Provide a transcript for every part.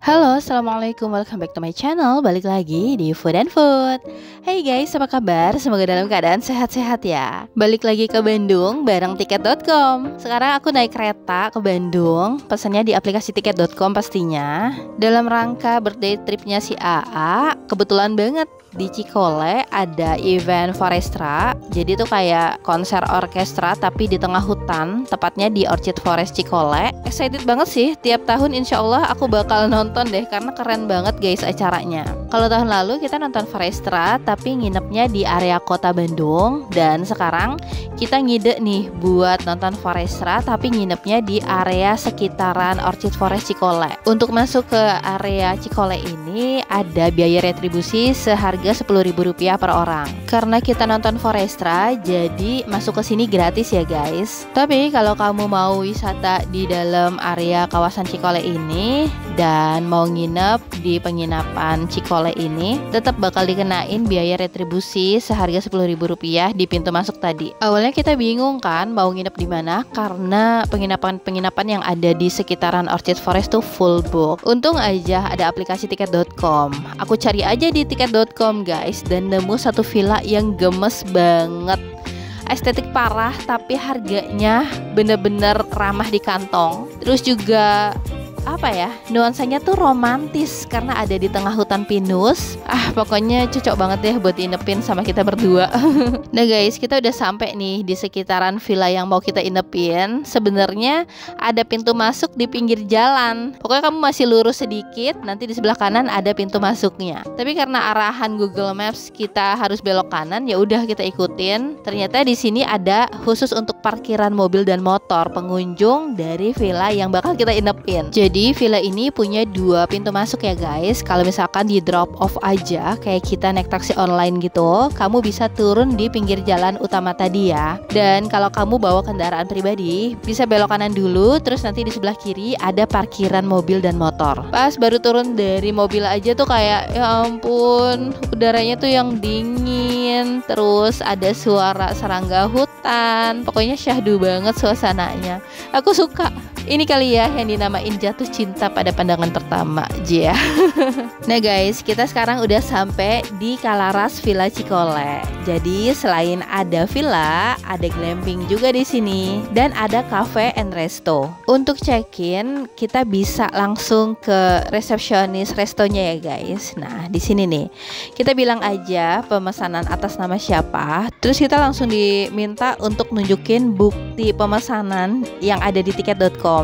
Halo, assalamualaikum, welcome back to my channel. Balik lagi di Food and Food. Hey guys, apa kabar? Semoga dalam keadaan sehat-sehat ya. Balik lagi ke Bandung bareng tiket.com. Sekarang aku naik kereta ke Bandung. Pesannya di aplikasi tiket.com pastinya. Dalam rangka birthday tripnya si AA. Kebetulan banget di Cikole ada event Forestra. Jadi tuh kayak konser orkestra tapi di tengah hutan, tepatnya di Orchid Forest Cikole. Excited banget sih. Tiap tahun insya Allah aku bakal nonton deh, karena keren banget guys acaranya. Kalau tahun lalu kita nonton Forestra tapi nginepnya di area kota Bandung, dan sekarang kita ngide nih buat nonton Forestra tapi nginepnya di area sekitaran Orchid Forest Cikole. Untuk masuk ke area Cikole ini ada biaya retribusi seharga Rp10.000 per orang. Karena kita nonton Forestra, jadi masuk ke sini gratis ya guys. Tapi kalau kamu mau wisata di dalam area kawasan Cikole ini dan mau nginep di penginapan Cikole ini, tetap bakal dikenain biaya retribusi seharga Rp10.000 di pintu masuk tadi. Awalnya kita bingung kan mau nginep di mana, karena penginapan yang ada di sekitaran Orchid Forest tuh full book. Untung aja ada aplikasi tiket.com. Aku cari aja di tiket.com guys, dan nemu satu villa yang gemes banget. Estetik parah tapi harganya bener-bener ramah di kantong. Terus juga apa ya, nuansanya tuh romantis karena ada di tengah hutan pinus. Pokoknya cocok banget deh buat inepin sama kita berdua. Nah guys, kita udah sampai nih di sekitaran villa yang mau kita inepin. Sebenarnya ada pintu masuk di pinggir jalan. Pokoknya kamu masih lurus sedikit, nanti di sebelah kanan ada pintu masuknya. Tapi karena arahan Google Maps kita harus belok kanan, ya udah kita ikutin. Ternyata di sini ada khusus untuk parkiran mobil dan motor pengunjung dari villa yang bakal kita inepin. Jadi villa ini punya 2 pintu masuk ya guys. Kalau misalkan di drop off aja kayak kita naik taksi online gitu, kamu bisa turun di pinggir jalan utama tadi ya. Dan kalau kamu bawa kendaraan pribadi, bisa belok kanan dulu, terus nanti di sebelah kiri ada parkiran mobil dan motor. Pas baru turun dari mobil aja tuh kayak ya ampun, udaranya tuh yang dingin, terus ada suara serangga hutan. Pokoknya syahdu banget suasananya. Aku suka. Ini kali ya yang dinamain jatuh cinta pada pandangan pertama, Jia. Nah guys, kita sekarang udah sampai di Kalaras Villa Cikole. Jadi selain ada villa, ada glamping juga di sini dan ada cafe and resto. Untuk check-in, kita bisa langsung ke resepsionis restonya ya guys. Nah, di sini nih. Kita bilang aja pemesanan atas nama siapa, terus kita langsung diminta untuk nunjukin bukti pemesanan yang ada di tiket.com.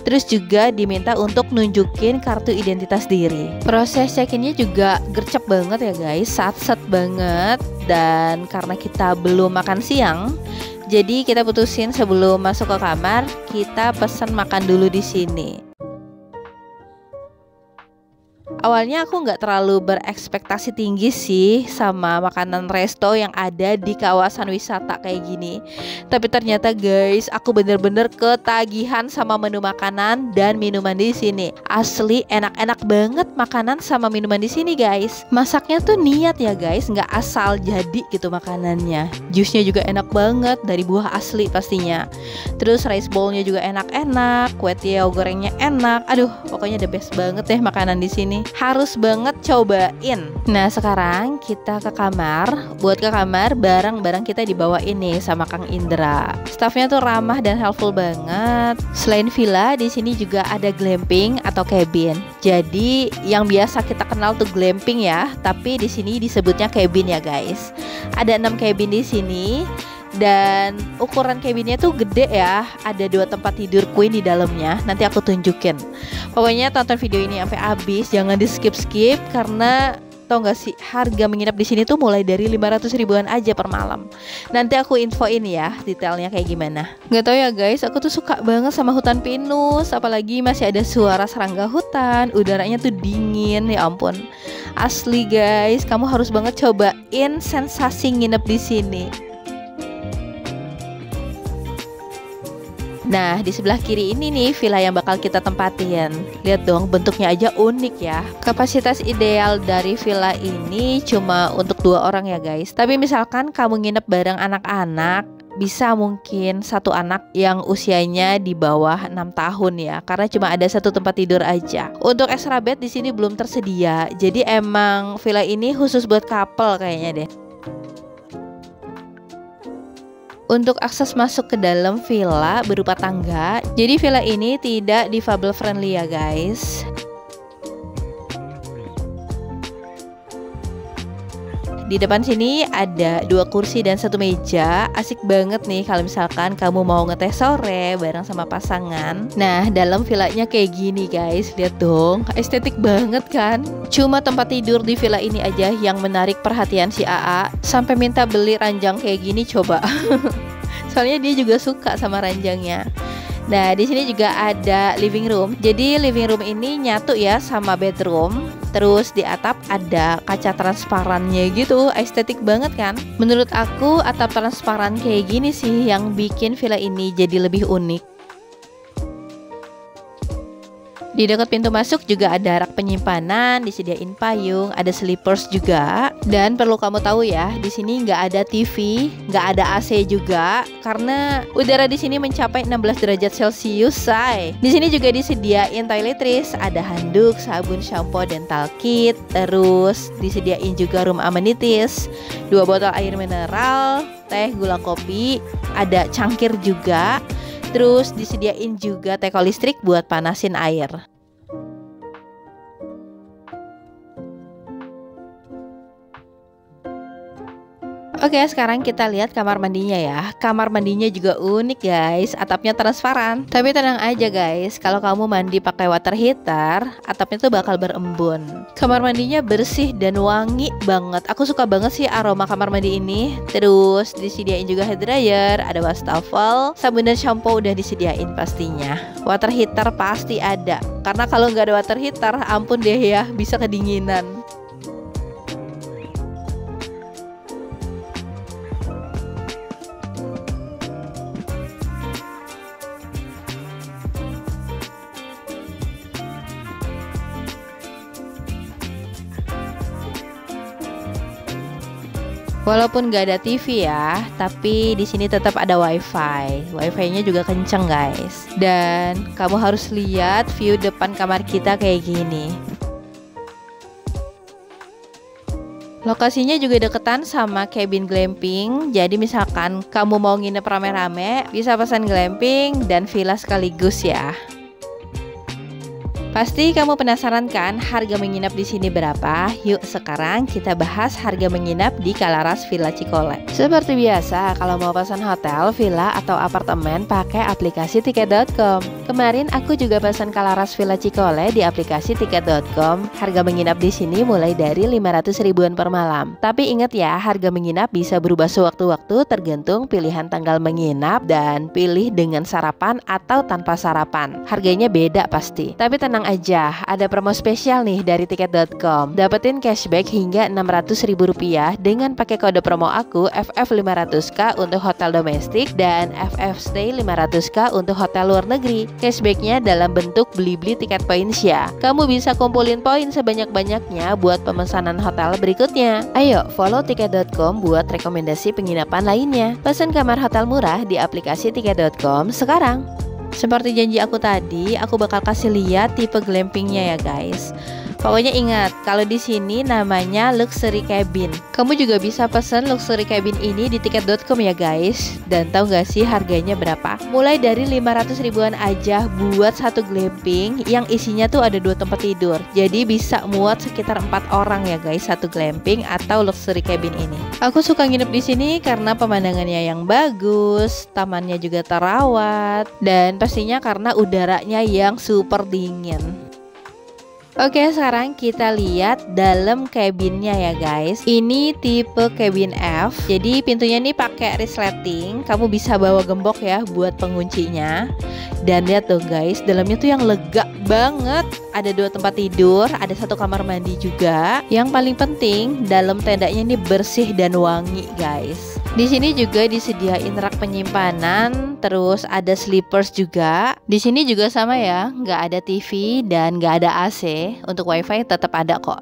Terus juga diminta untuk nunjukin kartu identitas diri. Proses check-innya juga gercep banget ya guys, sat-set banget. Dan karena kita belum makan siang, jadi kita putusin sebelum masuk ke kamar, kita pesan makan dulu di sini. Awalnya aku nggak terlalu berekspektasi tinggi sih sama makanan resto yang ada di kawasan wisata kayak gini. Tapi ternyata guys, aku bener-bener ketagihan sama menu makanan dan minuman di sini. Asli enak-enak banget makanan sama minuman di sini guys. Masaknya tuh niat ya guys, nggak asal jadi gitu makanannya. Jusnya juga enak banget dari buah asli pastinya. Terus rice bowl-nya juga enak-enak, kue tiaw gorengnya enak. Aduh, pokoknya the best banget deh makanan di sini. Harus banget cobain. Nah sekarang kita ke kamar. Buat ke kamar, barang-barang kita dibawain nih sama Kang Indra. Staffnya tuh ramah dan helpful banget. Selain villa, di sini juga ada glamping atau cabin. Jadi yang biasa kita kenal tuh glamping ya, tapi di sini disebutnya cabin ya guys. Ada 6 cabin di sini. Dan ukuran cabinnya tuh gede ya. Ada 2 tempat tidur queen di dalamnya. Nanti aku tunjukin. Pokoknya tonton video ini sampai habis, jangan di skip-skip. Karena tau gak sih, harga menginap di sini tuh mulai dari 500 ribuan aja per malam. Nanti aku infoin ya detailnya kayak gimana. Gak tau ya guys, aku tuh suka banget sama hutan pinus. Apalagi masih ada suara serangga hutan. Udaranya tuh dingin, ya ampun. Asli guys, kamu harus banget cobain sensasi nginep di sini. Nah, di sebelah kiri ini nih villa yang bakal kita tempatin. Lihat dong, bentuknya aja unik ya. Kapasitas ideal dari villa ini cuma untuk 2 orang ya guys. Tapi misalkan kamu nginep bareng anak-anak, bisa mungkin satu anak yang usianya di bawah 6 tahun ya, karena cuma ada satu tempat tidur aja. Untuk extra bed di sini belum tersedia. Jadi emang villa ini khusus buat couple kayaknya deh. Untuk akses masuk ke dalam villa berupa tangga. Jadi villa ini tidak difabel friendly ya guys. Di depan sini ada 2 kursi dan 1 meja. Asik banget nih kalau misalkan kamu mau ngeteh sore bareng sama pasangan. Nah, dalam villanya kayak gini guys. Lihat dong, estetik banget kan? Cuma tempat tidur di villa ini aja yang menarik perhatian si AA. Sampai minta beli ranjang kayak gini coba. Soalnya dia juga suka sama ranjangnya. Nah, di sini juga ada living room. Jadi living room ini nyatu ya sama bedroom. Terus di atap ada kaca transparannya gitu, estetik banget kan? Menurut aku atap transparan kayak gini sih yang bikin villa ini jadi lebih unik. Di dekat pintu masuk juga ada rak penyimpanan, disediain payung, ada slippers juga. Dan perlu kamu tahu ya, di sini nggak ada TV, nggak ada AC juga, karena udara di sini mencapai 16 derajat Celcius, say. Di sini juga disediain toiletries, ada handuk, sabun, shampoo, dental kit, terus disediain juga room amenities, 2 botol air mineral, teh, gula kopi, ada cangkir juga. Terus disediain juga teko listrik buat panasin air. Oke, sekarang kita lihat kamar mandinya ya. Kamar mandinya juga unik guys, atapnya transparan. Tapi tenang aja guys, kalau kamu mandi pakai water heater, atapnya tuh bakal berembun. Kamar mandinya bersih dan wangi banget. Aku suka banget sih aroma kamar mandi ini. Terus disediain juga hair dryer, ada wastafel, sabun dan shampoo udah disediain pastinya. Water heater pasti ada, karena kalau nggak ada water heater, ampun deh ya, bisa kedinginan. Walaupun gak ada TV ya, tapi di sini tetap ada WiFi. WiFi-nya juga kenceng guys. Dan kamu harus lihat view depan kamar kita kayak gini. Lokasinya juga deketan sama cabin glamping. Jadi misalkan kamu mau nginep rame-rame, bisa pesan glamping dan villa sekaligus ya. Pasti kamu penasaran kan harga menginap di sini berapa? Yuk sekarang kita bahas harga menginap di Kalaras Villa Cikole. Seperti biasa, kalau mau pesan hotel, villa atau apartemen pakai aplikasi tiket.com. Kemarin aku juga pesan Kalaras Villa Cikole di aplikasi tiket.com. Harga menginap di sini mulai dari 500 ribuan per malam. Tapi ingat ya, harga menginap bisa berubah sewaktu-waktu tergantung pilihan tanggal menginap dan pilih dengan sarapan atau tanpa sarapan. Harganya beda pasti. Tapi tenang aja, ada promo spesial nih dari tiket.com. Dapetin cashback hingga Rp600.000 dengan pakai kode promo aku FF500K untuk hotel domestik dan FFstay 500K untuk hotel luar negeri. Cashbacknya dalam bentuk beli-beli tiket points ya. Kamu bisa kumpulin poin sebanyak-banyaknya buat pemesanan hotel berikutnya. Ayo follow tiket.com buat rekomendasi penginapan lainnya. Pesan kamar hotel murah di aplikasi tiket.com sekarang. Seperti janji aku tadi, aku bakal kasih lihat tipe glampingnya ya guys. Pokoknya ingat, kalau di sini namanya luxury cabin. Kamu juga bisa pesan luxury cabin ini di tiket.com ya guys. Dan tahu gak sih harganya berapa? Mulai dari 500 ribuan aja buat satu glamping yang isinya tuh ada 2 tempat tidur. Jadi bisa muat sekitar 4 orang ya guys satu glamping atau luxury cabin ini. Aku suka nginep di sini karena pemandangannya yang bagus, tamannya juga terawat, dan pastinya karena udaranya yang super dingin. Oke, sekarang kita lihat dalam cabinnya ya guys. Ini tipe cabin F. Jadi pintunya ini pakai resleting. Kamu bisa bawa gembok ya buat penguncinya. Dan lihat tuh guys, dalamnya tuh yang lega banget. Ada 2 tempat tidur, ada 1 kamar mandi juga. Yang paling penting, dalam tendanya ini bersih dan wangi guys. Di sini juga disediain rak penyimpanan, terus ada slippers juga. Di sini juga sama ya, nggak ada TV dan nggak ada AC. Untuk WiFi tetap ada kok.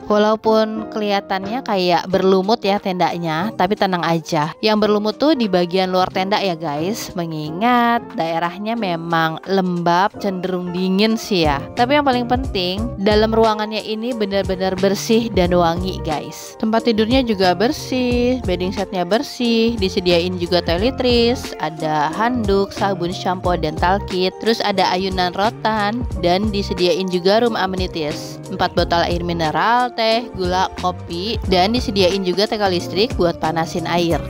Walaupun kelihatannya kayak berlumut ya tendanya, tapi tenang aja. Yang berlumut tuh di bagian luar tenda ya guys, mengingat daerahnya memang lembab, cenderung dingin sih ya. Tapi yang paling penting, dalam ruangannya ini benar-benar bersih dan wangi guys. Tempat tidurnya juga bersih, bedding setnya bersih, disediain juga toiletries, ada handuk, sabun, shampoo, dental kit, terus ada ayunan rotan, dan disediain juga room amenities, 4 botol air mineral, teh, gula, kopi, dan disediain juga teko listrik buat panasin air.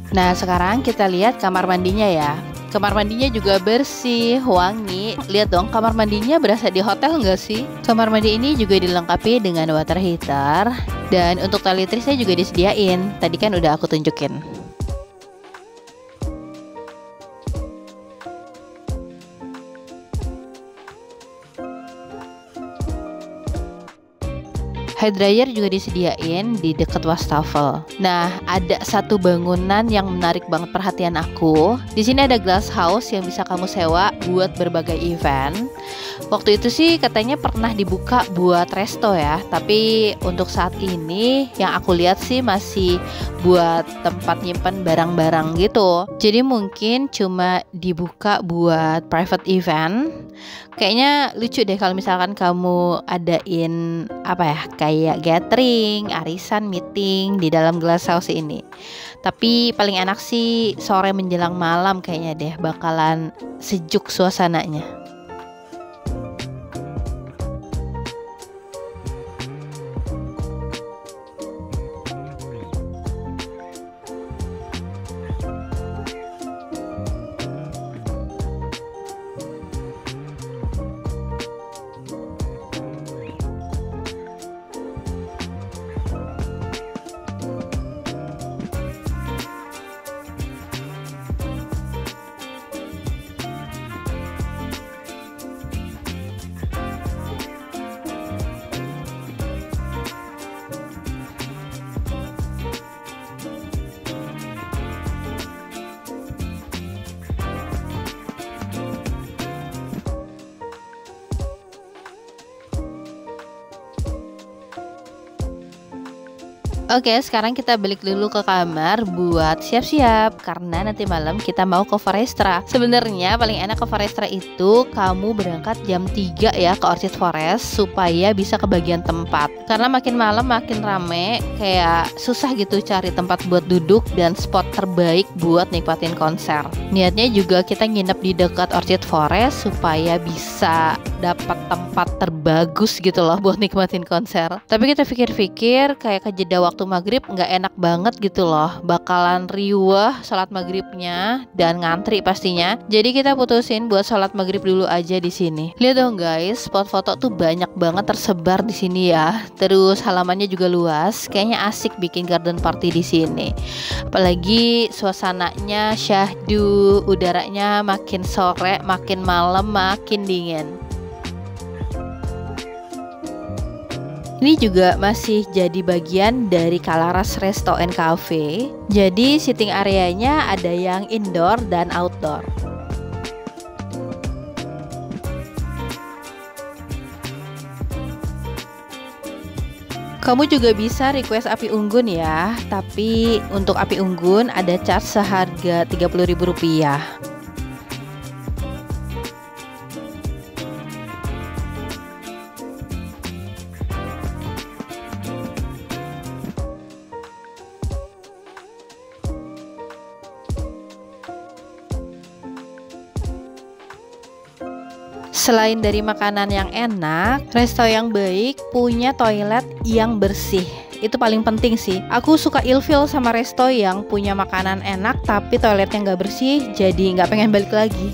Nah, sekarang kita lihat kamar mandinya ya. Kamar mandinya juga bersih, wangi. Lihat dong, kamar mandinya berasa di hotel nggak sih? Kamar mandi ini juga dilengkapi dengan water heater, dan untuk toiletries saya juga disediain. Tadi kan udah aku tunjukin. Hair dryer juga disediain di dekat wastafel. Nah, ada satu bangunan yang menarik banget perhatian aku. Di sini ada glass house yang bisa kamu sewa buat berbagai event. Waktu itu sih katanya pernah dibuka buat resto ya, tapi untuk saat ini yang aku lihat sih masih buat tempat nyimpen barang-barang gitu. Jadi mungkin cuma dibuka buat private event. Kayaknya lucu deh kalau misalkan kamu adain apa ya, kayak gathering, arisan, meeting di dalam glass house ini. Tapi paling enak sih sore menjelang malam kayaknya deh, bakalan sejuk suasananya. Oke, sekarang kita balik dulu ke kamar buat siap-siap karena nanti malam kita mau ke Forestra. Sebenarnya paling enak ke Forestra itu kamu berangkat jam 3 ya ke Orchid Forest supaya bisa kebagian tempat. Karena makin malam makin rame, kayak susah gitu cari tempat buat duduk dan spot terbaik buat nikmatin konser. Niatnya juga kita nginep di dekat Orchid Forest supaya bisa dapat tempat terbagus gitu loh buat nikmatin konser. Tapi kita pikir-pikir kayak kejeda waktu maghrib nggak enak banget gitu loh, bakalan riuh sholat maghribnya dan ngantri pastinya. Jadi kita putusin buat sholat maghrib dulu aja di sini. Lihat dong guys, spot foto tuh banyak banget tersebar di sini ya. Terus halamannya juga luas, kayaknya asik bikin garden party di sini. Apalagi suasananya syahdu, udaranya makin sore, makin malam, makin dingin. Ini juga masih jadi bagian dari Kalaras Resto and Cafe. Jadi sitting areanya ada yang indoor dan outdoor. Kamu juga bisa request api unggun ya. Tapi untuk api unggun ada charge seharga Rp30.000. Selain dari makanan yang enak, resto yang baik punya toilet yang bersih. Itu paling penting sih. Aku suka ilfeel sama resto yang punya makanan enak tapi toiletnya nggak bersih, jadi nggak pengen balik lagi.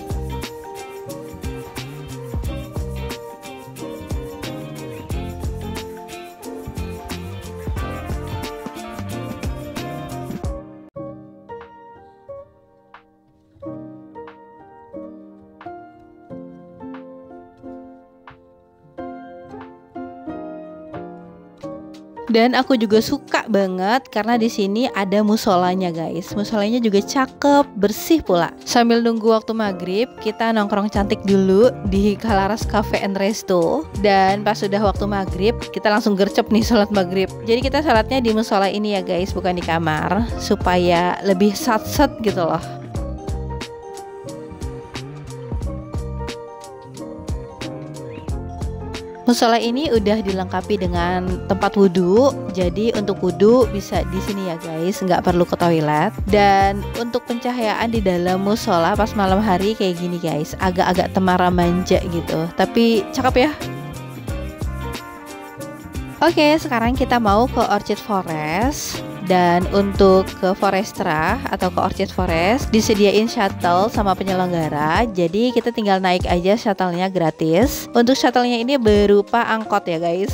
Dan aku juga suka banget karena di sini ada musolanya guys. Musolanya juga cakep, bersih pula. Sambil nunggu waktu maghrib, kita nongkrong cantik dulu di Kalaras Cafe and Resto. Dan pas sudah waktu maghrib, kita langsung gercep nih sholat maghrib. Jadi kita sholatnya di musola ini ya guys, bukan di kamar, supaya lebih sat-set gitu loh. Musola ini udah dilengkapi dengan tempat wudhu, jadi untuk wudhu bisa di sini ya guys, nggak perlu ke toilet. Dan untuk pencahayaan di dalam musola pas malam hari kayak gini guys, agak-agak temara manja gitu, tapi cakep ya. Oke, sekarang kita mau ke Orchid Forest. Dan untuk ke Forestra atau ke Orchid Forest disediain shuttle sama penyelenggara. Jadi kita tinggal naik aja shuttle-nya gratis. Untuk shuttle-nya ini berupa angkot ya guys.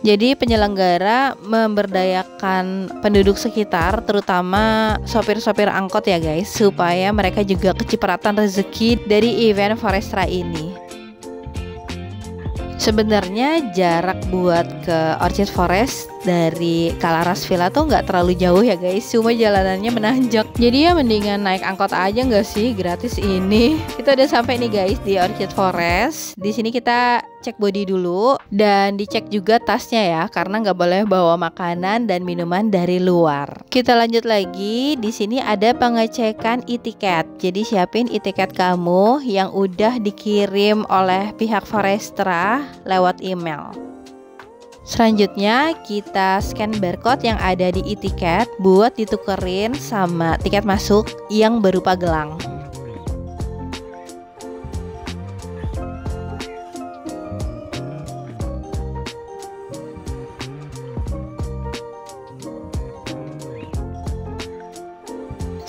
Jadi penyelenggara memberdayakan penduduk sekitar, terutama sopir-sopir angkot ya guys, supaya mereka juga kecipratan rezeki dari event Forestra ini. Sebenarnya jarak buat ke Orchid Forest dari Kalaras Villa tuh nggak terlalu jauh ya guys, cuma jalanannya menanjak. Jadi ya mendingan naik angkot aja nggak sih, gratis ini. Kita udah sampai nih guys di Orchid Forest. Di sini kita cek body dulu dan dicek juga tasnya ya, karena nggak boleh bawa makanan dan minuman dari luar. Kita lanjut lagi, di sini ada pengecekan e-tiket. Jadi siapin e-tiket kamu yang udah dikirim oleh pihak Forestra lewat email. Selanjutnya kita scan barcode yang ada di e-tiket buat ditukerin sama tiket masuk yang berupa gelang.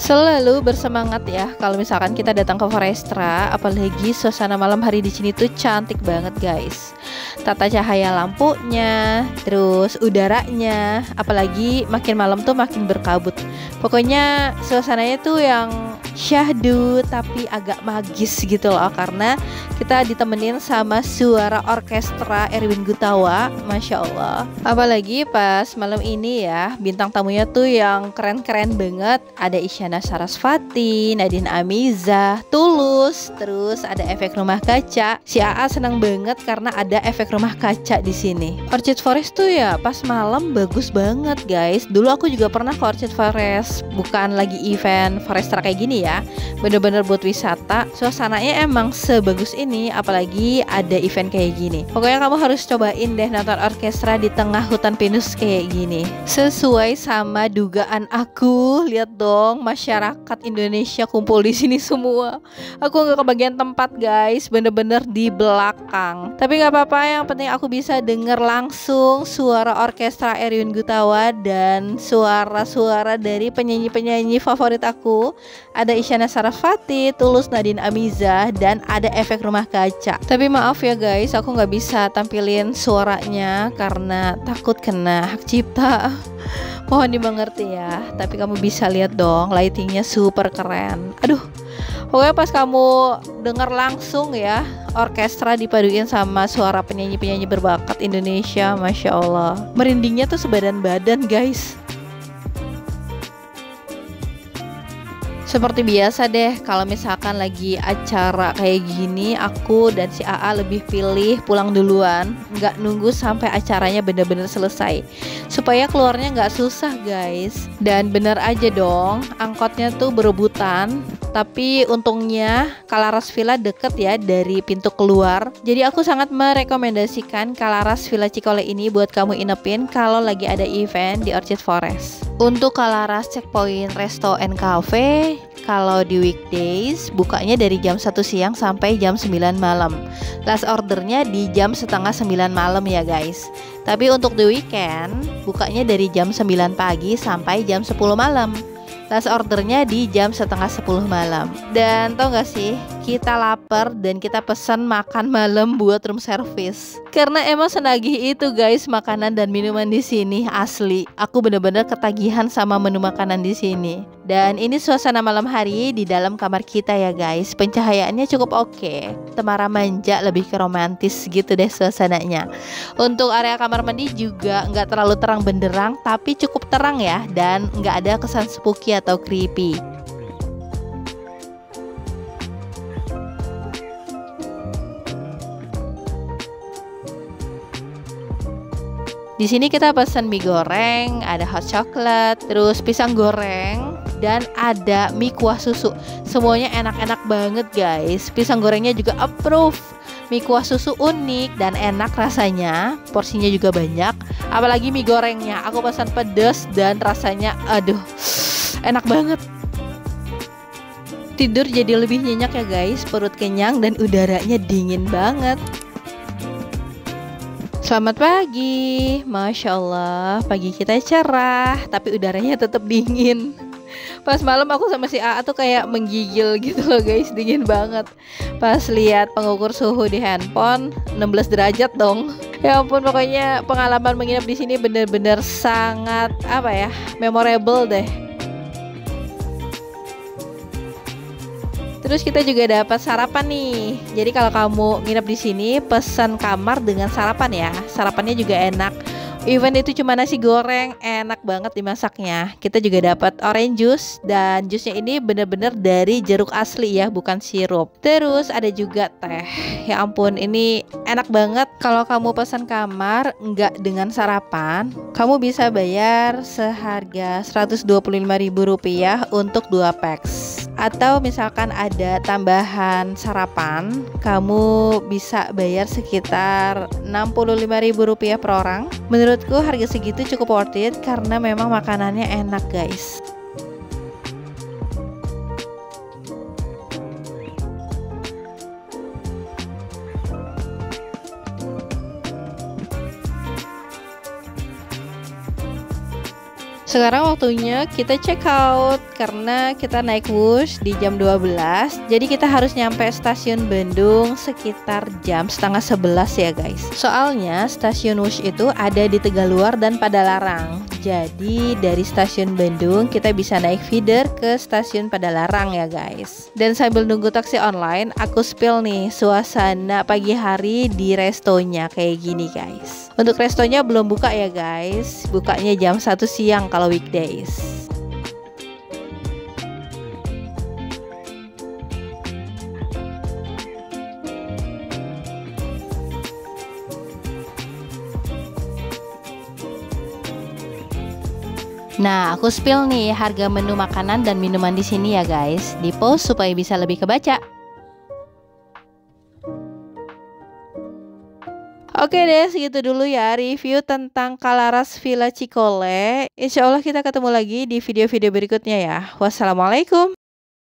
Selalu bersemangat ya kalau misalkan kita datang ke Forestra, apalagi suasana malam hari di sini tuh cantik banget guys. Tata cahaya lampunya, terus udaranya, apalagi makin malam tuh makin berkabut. Pokoknya suasananya tuh yang syahdu tapi agak magis gitu loh, karena kita ditemenin sama suara orkestra Erwin Gutawa, Masya Allah. Apalagi pas malam ini ya, bintang tamunya tuh yang keren-keren banget. Ada Isyana Sarasvati, Nadine Amiza, Tulus, terus ada efek rumah kaca. Si AA senang banget karena ada efek rumah kaca di sini. Orchid Forest tuh ya pas malam bagus banget guys. Dulu aku juga pernah ke Orchid Forest, bukan lagi event Forestra kayak gini ya, bener-bener buat wisata. Suasananya emang sebagus ini, apalagi ada event kayak gini. Pokoknya kamu harus cobain deh nonton orkestra di tengah hutan pinus kayak gini. Sesuai sama dugaan aku, lihat dong masyarakat Indonesia kumpul di sini semua. Aku nggak kebagian tempat guys, bener-bener di belakang. Tapi nggak apa-apa, yang penting aku bisa denger langsung suara orkestra Erwin Gutawa dan suara-suara dari penyanyi-penyanyi favorit aku. Ada Isyana Sarasvati, Tulus, Nadine Amiza, dan ada efek rumah kaca. Tapi maaf ya guys, aku nggak bisa tampilin suaranya karena takut kena hak cipta. Mohon dimengerti ya. Tapi kamu bisa lihat dong, lightingnya super keren. Aduh, pokoknya pas kamu denger langsung ya, orkestra dipaduin sama suara penyanyi-penyanyi berbakat Indonesia, Masya Allah, merindingnya tuh sebadan-badan guys. Seperti biasa deh, kalau misalkan lagi acara kayak gini, aku dan si AA lebih pilih pulang duluan, nggak nunggu sampai acaranya bener-bener selesai, supaya keluarnya nggak susah guys. Dan bener aja dong, angkotnya tuh berebutan. Tapi untungnya Kalaras Villa deket ya dari pintu keluar. Jadi aku sangat merekomendasikan Kalaras Villa Cikole ini buat kamu inepin kalau lagi ada event di Orchid Forest. Untuk Kalaras Checkpoint Resto and Cafe, kalau di weekdays bukanya dari jam 1 siang sampai jam 9 malam. Last ordernya di jam setengah 9 malam ya guys. Tapi untuk di weekend bukanya dari jam 9 pagi sampai jam 10 malam. Last ordernya di jam setengah 10 malam. Dan tau gak sih, kita lapar dan kita pesan makan malam buat room service. Karena emang senagih itu guys makanan dan minuman di sini asli. Aku bener-bener ketagihan sama menu makanan di sini. Dan ini suasana malam hari di dalam kamar kita ya guys. Pencahayaannya cukup oke. Temara manja, lebih ke romantis gitu deh suasananya. Untuk area kamar mandi juga nggak terlalu terang benderang, tapi cukup terang ya, dan nggak ada kesan spooky atau creepy. Di sini kita pesan mie goreng, ada hot chocolate, terus pisang goreng, dan ada mie kuah susu. Semuanya enak-enak banget guys. Pisang gorengnya juga approve. Mie kuah susu unik dan enak rasanya. Porsinya juga banyak. Apalagi mie gorengnya, aku pesan pedas dan rasanya aduh, enak banget. Tidur jadi lebih nyenyak ya guys. Perut kenyang dan udaranya dingin banget. Selamat pagi, Masya Allah, pagi kita cerah, tapi udaranya tetap dingin. Pas malam aku sama si AA tuh kayak menggigil gitu loh guys, dingin banget. Pas lihat pengukur suhu di handphone, 16 derajat dong. Ya ampun, pokoknya pengalaman menginap di sini bener-bener sangat memorable deh. Terus kita juga dapat sarapan nih. Jadi kalau kamu nginep di sini, pesan kamar dengan sarapan ya. Sarapannya juga enak. Even itu cuma nasi goreng, enak banget dimasaknya. Kita juga dapat orange juice, dan jusnya ini bener-bener dari jeruk asli ya, bukan sirup. Terus ada juga teh. Ya ampun, ini enak banget. Kalau kamu pesan kamar nggak dengan sarapan, kamu bisa bayar seharga Rp125.000 untuk 2 packs. Atau misalkan ada tambahan sarapan, kamu bisa bayar sekitar Rp65.000 per orang. Menurutku harga segitu cukup worth it karena memang makanannya enak guys. Sekarang waktunya kita check out karena kita naik Wush di jam 12. Jadi kita harus nyampe stasiun Bandung sekitar jam setengah 11 ya guys. Soalnya stasiun Wush itu ada di Tegaluar dan Padalarang. Jadi dari stasiun Bandung kita bisa naik feeder ke stasiun Padalarang ya guys. Dan sambil nunggu taksi online, aku spill nih suasana pagi hari di restonya kayak gini guys. Untuk restonya belum buka ya guys. Bukanya jam 1 siang kalau weekdays. Nah, aku spill nih harga menu makanan dan minuman di sini ya guys. Di post supaya bisa lebih kebaca. Oke deh, segitu dulu ya review tentang Kalaras Villa Cikole. Insya Allah kita ketemu lagi di video-video berikutnya ya. Wassalamualaikum.